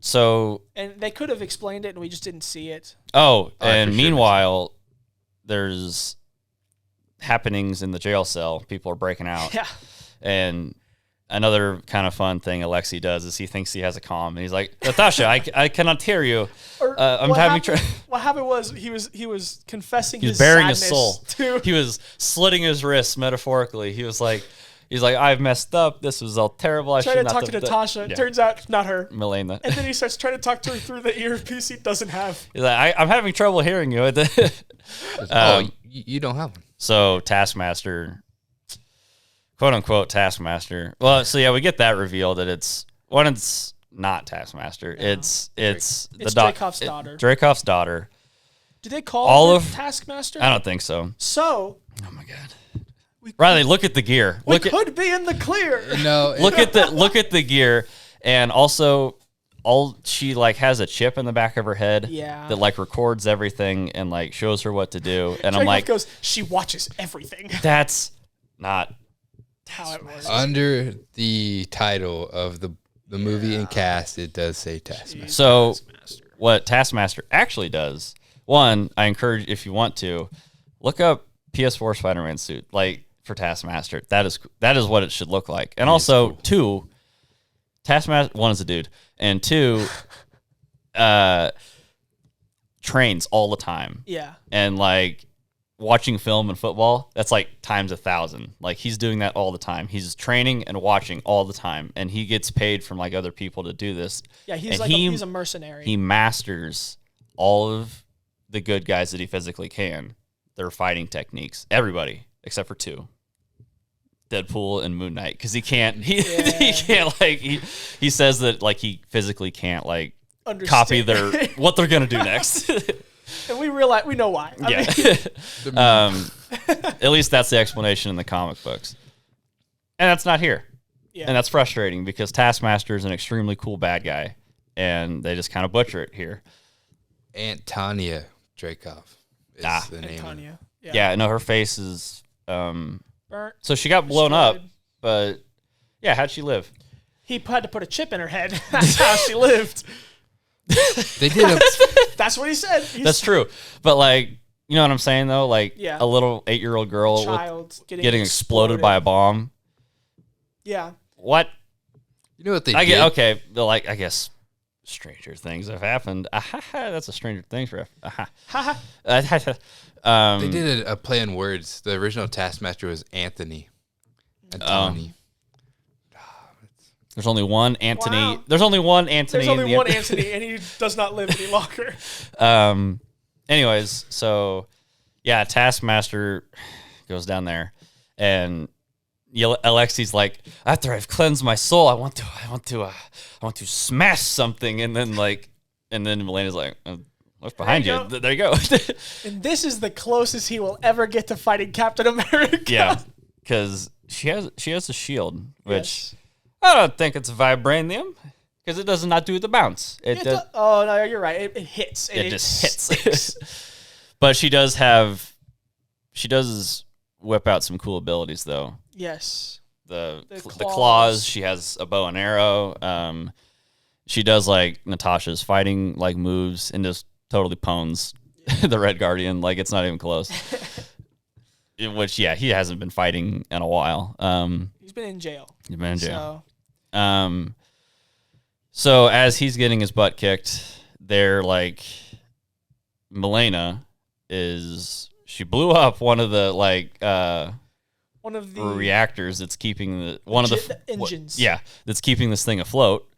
So and they could have explained it and we just didn't see it. and for sure. meanwhile, there's happenings in the jail cell. People are breaking out. Yeah. And another kind of fun thing Alexei does is he thinks he has a comm, and he's like, Natasha, I cannot hear you. Or I'm what having happened, what happened was he was confessing He was his bearing his sadness soul. to He was slitting his wrists metaphorically. He's like, I've messed up. This was all terrible. I trying should to not talk have to done-" Natasha. Yeah. Turns out not her. Milena. And then he starts trying to talk to her through the earpiece he doesn't have. He's like, I'm having trouble hearing you. You don't have one. So Taskmaster, quote unquote Taskmaster. Well, so yeah, we get that reveal that it's not Taskmaster. No. It's Dreykov's daughter. Dreykov's daughter. Do they call All her of- Taskmaster? I don't think so. So Oh my god. Riley, look at the gear. we Look at could be in the clear. No, look at the gear, and also she like has a chip in the back of her head Yeah. that like records everything and like shows her what to do. And I'm Dreykov like, goes, she watches everything. that's not How it works. under the title of the movie and cast, it does say Taskmaster. so. What Taskmaster actually does. One, I encourage if you want to look up PS4 Spider-Man suit like for Taskmaster. That is what it should look like. And also, two, Taskmaster, one is a dude, and two, trains all the time. Yeah. And like watching film and football, that's like times 1,000. Like he's doing that all the time. He's training and watching all the time, and he gets paid from like other people to do this. Yeah, he's And like he's a mercenary. He masters all of the good guys that he physically can. Their fighting techniques. Everybody except for two. Deadpool and Moon Knight, because he can't. He can't like he says that like he physically can't like copy what they're gonna do next. And we know why. I mean, At least that's the explanation in the comic books, and that's not here. Yeah. And that's frustrating because Taskmaster is an extremely cool bad guy, and they just kind of butcher it here. Tanya Dreykov is the name. Tanya. Yeah, no, her face is. Burnt. So she got blown up, destroyed. but yeah, how'd she live? He had to put a chip in her head. That's how she lived. They did a That's what he said. That's true, but like, you know what I'm saying though? Like Yeah. a little 8-year-old girl with Child getting exploded by a bomb. Yeah. What? You know what they I did? get okay. Like I guess stranger things have happened. That's a Stranger Things riff. Haha. They did a play on words. The original Taskmaster was Anthony. Antony. There's only one Anthony. Wow. There's only one Anthony. There's in only the one Anthony, and he does not live any longer. Anyways, so yeah, Taskmaster goes down there, and Alexi's like, after I've cleansed my soul, I want to smash something, and then Melena's like, what's behind There you? you go. There you go. And this is the closest he will ever get to fighting Captain America. Yeah, because she has a shield, which Yes. I don't think it's vibranium, because it does not do the bounce. Oh no, you're right. It hits. And It just sticks. hits. But she does whip out some cool abilities though. Yes. The claws. claws. She has a bow and arrow. She does like Natasha's fighting like moves and just totally pwns the Red Guardian. Like it's not even close. Which he hasn't been fighting in a while. He's been in jail. He's been in jail. So So as he's getting his butt kicked, they're like, Melena she blew up one of the one of the reactors that's keeping the engines. that's keeping this thing afloat.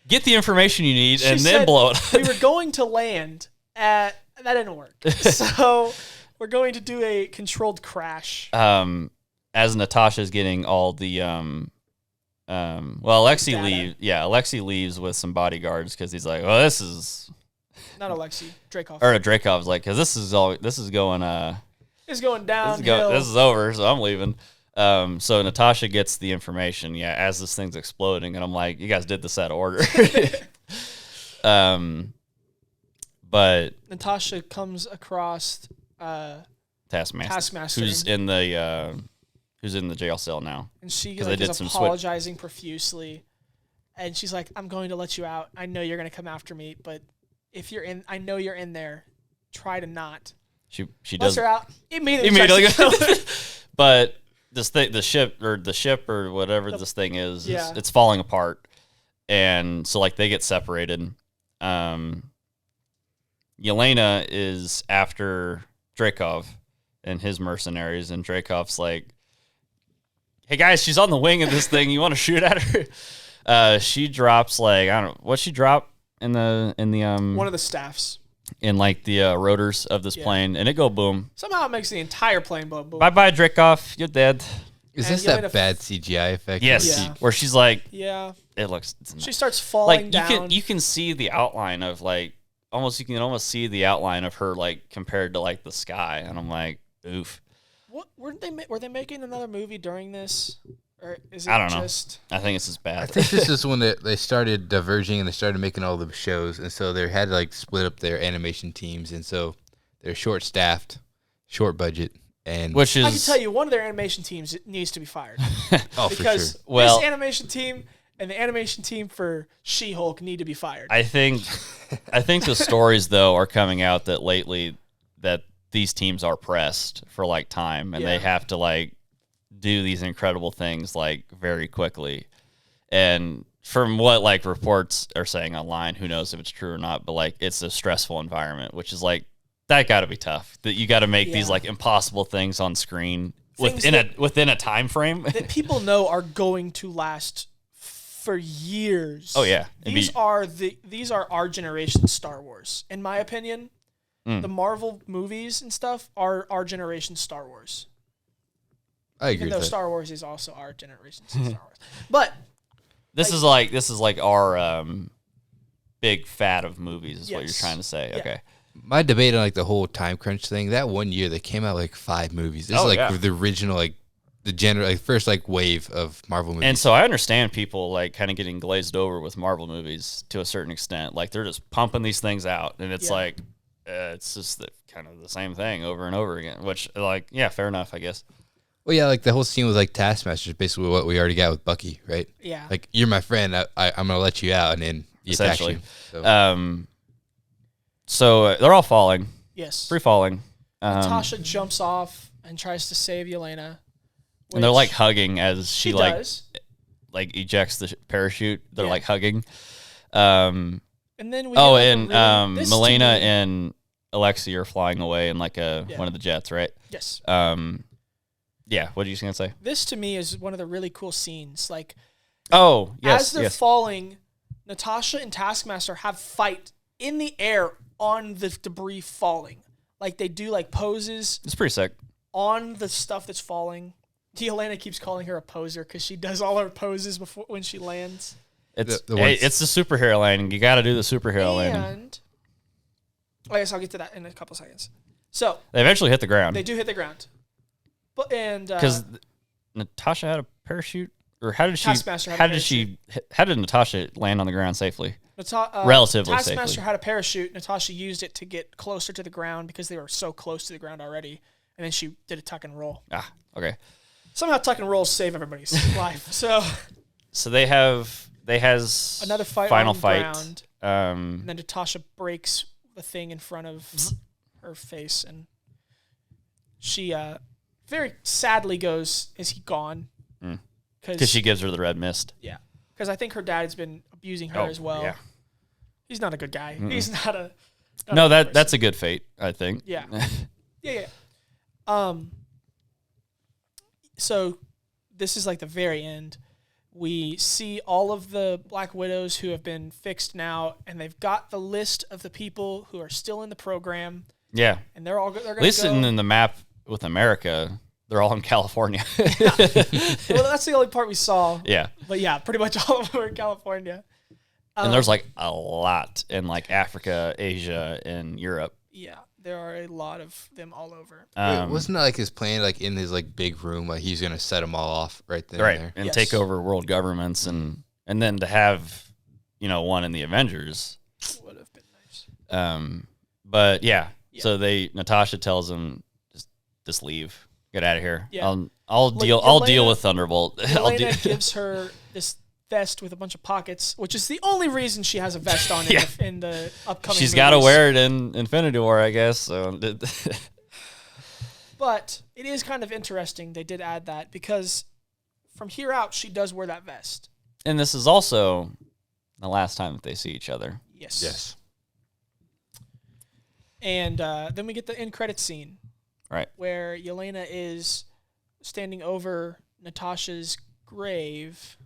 Get the information you need She and then said blow it. We were going to land that didn't work. So we're going to do a controlled crash. As Natasha's getting all the Alexi Data. Alexi leaves with some bodyguards because he's like, well, this is Not Alexi, Dreykov. or Dreykov's like, because this is going It's going downhill. this is over, so I'm leaving. So Natasha gets the information, as this thing's exploding, and I'm like, you guys did this out of order. But Natasha comes across Taskmaster, who's in the jail cell now. and she 'Cause like, they did is some apologizing profusely. And she's like, I'm going to let you out. I know you're going to come after me, but I know you're in there. Try to not. She Lets does her out. Immediately tries to kill her. But this thing, the ship or whatever this thing is, Yeah. it's falling apart, and so like they get separated. Yelena is after Dreykov and his mercenaries, and Dreykov's like, "Hey guys, she's on the wing of this thing. You want to shoot at her?" She drops like, I don't know what she dropped in the One of the staffs. in like the rotors of this plane, and it go boom. Somehow it makes the entire plane blow. Bye bye, Dreykov. You're dead. Is And this that Yelena bad CGI effect? Yes, Yeah. where she's like, Yeah. it looks. She starts falling like down. you can see the outline of like you can almost see the outline of her like compared to like the sky, and I'm like, oof. What were they making another movie during this, or is it I don't know. just? I think it's as bad. I think this is when they started diverging and they started making all the shows, and so they had to like split up their animation teams, and so they're short-staffed, short budget, and Which is I can tell you, one of their animation teams needs to be fired oh for because sure. Well- this animation team and the animation team for She-Hulk need to be fired. I think the stories though are coming out that lately that these teams are pressed for like time and they Yeah. have to like do these incredible things like very quickly. And from what like reports are saying online, who knows if it's true or not, but like it's a stressful environment, which is like that got to be tough. That you got to make these Yeah. like impossible things on screen Things within a time frame. that people know are going to last for years. Oh, yeah. It'd These be- these are our generation Star Wars. In my opinion, Mm. the Marvel movies and stuff are our generation Star Wars. I agree Even though with that. Star Wars is also our generation Star Wars. But This is like our big fad of movies is what you're Yes. trying to say. Yeah. Okay. My debate on like the whole time crunch thing. That one year they came out like 5 movies. This Oh, is like yeah. the original like the first like wave of Marvel movies. And so I understand people like kind of getting glazed over with Marvel movies to a certain extent. Like they're just pumping these things out, and it's Yeah. like it's just kind of the same thing over and over again. Which like yeah, fair enough, I guess. well, yeah, like the whole scene with like Taskmaster is basically what we already got with Bucky, right? yeah. Like you're my friend, I'm gonna let you out, and then he attacks Essentially. you. So. So they're all falling, Yes. free falling. Natasha jumps off and tries to save Yelena. And they're which like hugging as she like does. ejects the parachute. They're Yeah. like hugging. And then we Oh, get, like, a and really- this to Milena me- and Alexi are flying away in like Yeah. one of the jets, right? yes. Yeah. What are you gonna say? This to me is one of the really cool scenes. Like Oh, yes, as they're yes. falling, Natasha and Taskmaster have fight in the air on the debris falling. Like they do like poses It's pretty sick. on the stuff that's falling. Yelena keeps calling her a poser because she does all her poses before when she lands. It's The hey, ones- it's the superhero landing. You got to do the superhero landing. And I guess I'll get to that in a couple seconds. So They eventually hit the ground they do hit the ground, but because Natasha had a parachute, or how did she? Taskmaster had a How did she? How did Natasha land on the ground safely? Relatively Taskmaster safely. had a parachute. Natasha used it to get closer to the ground because they were so close to the ground already. And then she did a tuck and roll. Ah, okay. Somehow tuck and rolls save everybody's life. So They has another fight final on the fight. ground. And then Natasha breaks the thing in front of her face, and she very sadly goes, "Is he gone?" Because she gives her the red mist. yeah, because I think her dad's been abusing her Oh, as well. yeah. He's not a good guy. He's not a No, a good person. that's a good fate, I think. Yeah. Yeah. So this is like the very end. We see all of the Black Widows who have been fixed now, and they've got the list of the people who are still in the program, Yeah. and they're going At to least go. in the map with America, they're all in California. Well, that's the only part we saw. Yeah. But yeah, pretty much all of them are in California. And there's like a lot in like Africa, Asia, and Europe. Yeah, there are a lot of them all over. Wait, wasn't that like his plan, like in his like big room, like he's gonna set them all off right then Right. and there? And Yes. take over world governments and then to have, one in the Avengers. Would have been nice. But yeah. So Natasha tells him just leave. Get out of here. Yeah. I'll Like, deal Yelena- with Thunderbolt. Elena gives her this vest with a bunch of pockets, which is the only reason she has a vest on Yeah. in the upcoming She's got to movies. wear it in Infinity War, I guess. So But it is kind of interesting they did add that because from here out she does wear that vest. and this is also the last time that they see each other. Yes. Yes. And then we get the end credit scene Right. where Yelena is standing over Natasha's grave.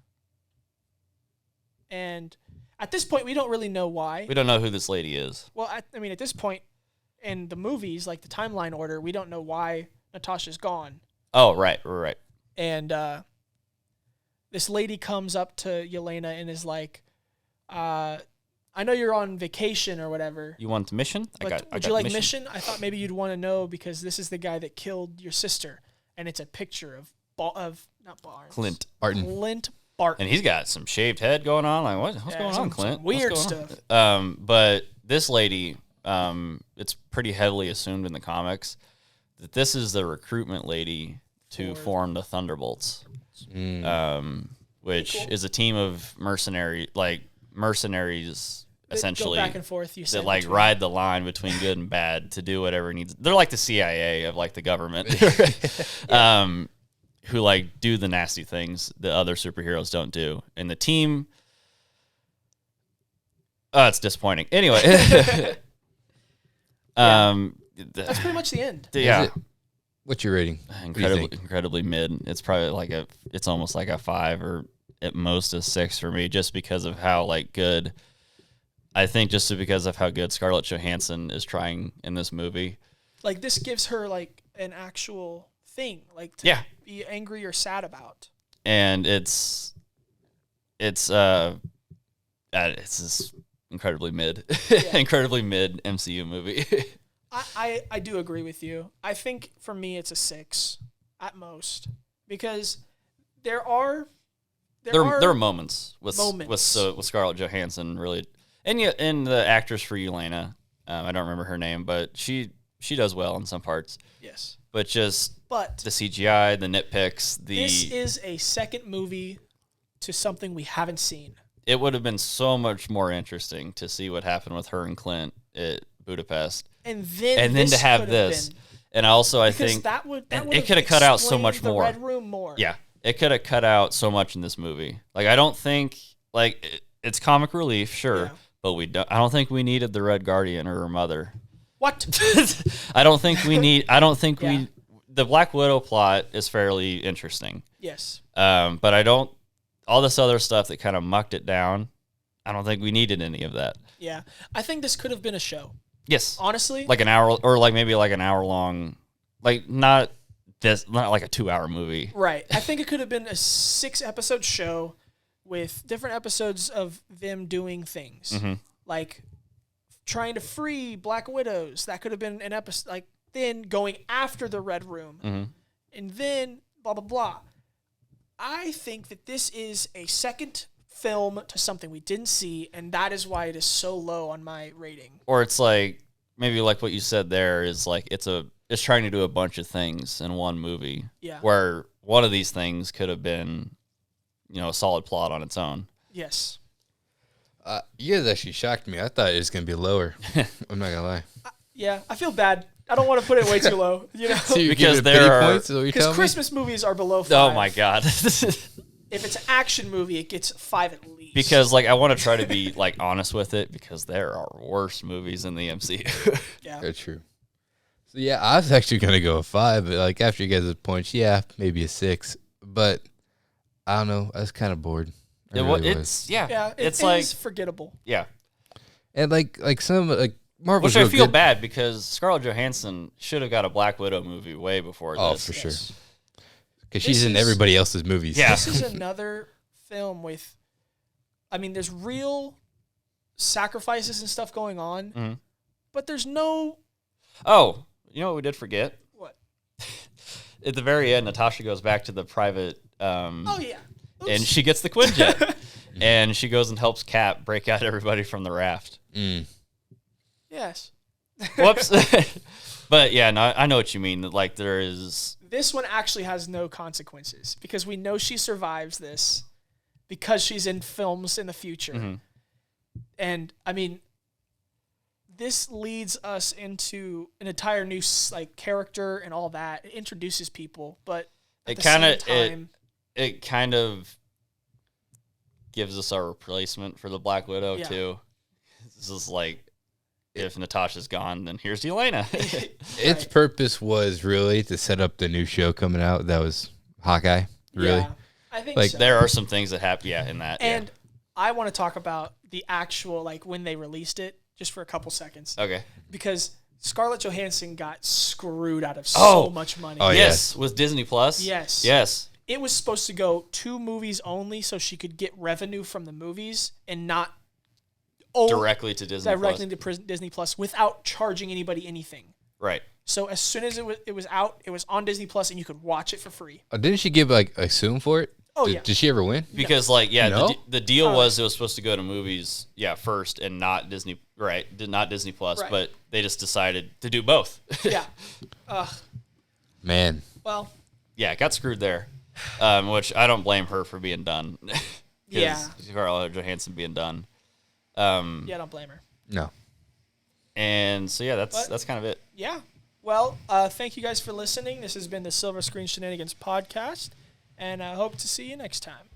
And at this point, we don't really know why. We don't know who this lady is. Well, I mean, at this point in the movies, like the timeline order, we don't know why Natasha's gone. Oh, right. and this lady comes up to Yelena and is like, I know you're on vacation or whatever. You want the mission? Would you like mission? I thought maybe you'd want to know because this is the guy that killed your sister, and it's a picture of not Barnes. Clint Barton. Clint Barton. And he's got some shaved head going on. Like, what's going on, Clint? Some weird What's going stuff. on? But this lady, it's pretty heavily assumed in the comics that this is the recruitment lady to form the Thunderbolts, which is a team of mercenaries, essentially, go back and forth. You said that like between. ride the line between good and bad to do whatever needs. They're like the CIA of like the government, who like do the nasty things that other superheroes don't do. And the team, it's disappointing. Anyway, That's pretty much the end. yeah, What's your rating? incredibly mid. It's probably like it's almost like a 5 or at most a 6 for me, just because of how like good. I think just because of how good Scarlett Johansson is trying in this movie. Like this gives her like an actual thing, like to be angry or sad about. And it's just incredibly mid, incredibly mid MCU movie. I do agree with you. I think for me it's a 6 at most because there are moments with Scarlett Johansson really, and the actress for Yelena, I don't remember her name, but she does well in some parts. Yes, but the CGI, the nitpicks, this is a second movie to something we haven't seen. It would have been so much more interesting to see what happened with her and Clint at Budapest, and then to have this. And also, I think that would it could have cut out so much more. Red Room more. Yeah, it could have cut out so much in this movie. Like I don't think it's comic relief, sure, but I don't think we needed the Red Guardian or her mother. What? I don't think we need. I don't think we. The Black Widow plot is fairly interesting. Yes. But I don't. All this other stuff that kind of mucked it down. I don't think we needed any of that. Yeah, I think this could have been a show. Yes. Honestly, like an hour, or like maybe like an hour long, like not like a 2-hour movie. Right. I think it could have been a 6-episode show with different episodes of them doing things. Mm-hmm. Like trying to free Black Widows. That could have been an episode, like then going after the Red Room. Mm-hmm. And then blah, blah, blah. I think that this is a second film to something we didn't see, and that is why it is so low on my rating. Or it's like, maybe like what you said there is like, it's trying to do a bunch of things in one movie. Yeah. Where one of these things could have been, a solid plot on its own. Yes. You guys actually shocked me. I thought it was going to be lower. I'm not going to lie. Yeah, I feel bad. I don't want to put it way too low, So you because give it pity there are points, is what you're because telling me? Christmas movies are below 5. Oh my God. If it's an action movie, it gets 5 at least. Because like I want to try to be like honest with it, because there are worse movies in the MCU. Yeah. That's true. So yeah, I was actually going to go a 5, but like after you guys' points, yeah, maybe a 6. But I don't know. I was kind of bored. It's like forgettable. Yeah. And like some like Marvel's Which I real feel good. bad because Scarlett Johansson should have got a Black Widow movie way before this. Oh, for sure. Yes. Because she's in everybody else's movies. Yeah. This is another film with, there's real sacrifices and stuff going on, but there's no. Oh, you know what we did forget? What? At the very end, Natasha goes back to the private. Oh yeah. Oops. And she gets the Quinjet, and she goes and helps Cap break out everybody from the raft. Yes. Whoops. But yeah, no, I know what you mean. Like there is. This one actually has no consequences because we know she survives this because she's in films in the future. Mm-hmm. And this leads us into an entire new character and all that. It introduces people, but at the same time, it kind of gives us our replacement for the Black Widow too. This is like, if Natasha's gone, then here's Yelena. Its purpose was really to set up the new show coming out. That was Hawkeye. Really? Yeah, I think Like, so. There are some things that happen, in that. And I want to talk about the actual, when they released it, just for a couple seconds. Okay. Because Scarlett Johansson got screwed out of so much money. Oh, yes, with Disney Plus. Yes. Yes. it was supposed to go 2 movies only, so she could get revenue from the movies and not directly to Disney to Disney Plus without charging anybody anything. Right. So as soon as it was out, it was on Disney Plus, and you could watch it for free. Didn't she give like a soon for it? Oh, yeah. Did she ever win? Because No? the deal was it was supposed to go to movies first and not Disney not Disney Plus, Right. but they just decided to do both. Yeah. Man. Well. Yeah, got screwed there. Which I don't blame her for being done. Yeah. Scarlett Johansson being done. Yeah, don't blame her. No. And so that's kind of it. Yeah. Well, thank you guys for listening. This has been the Silver Screen Shenanigans podcast, and I hope to see you next time.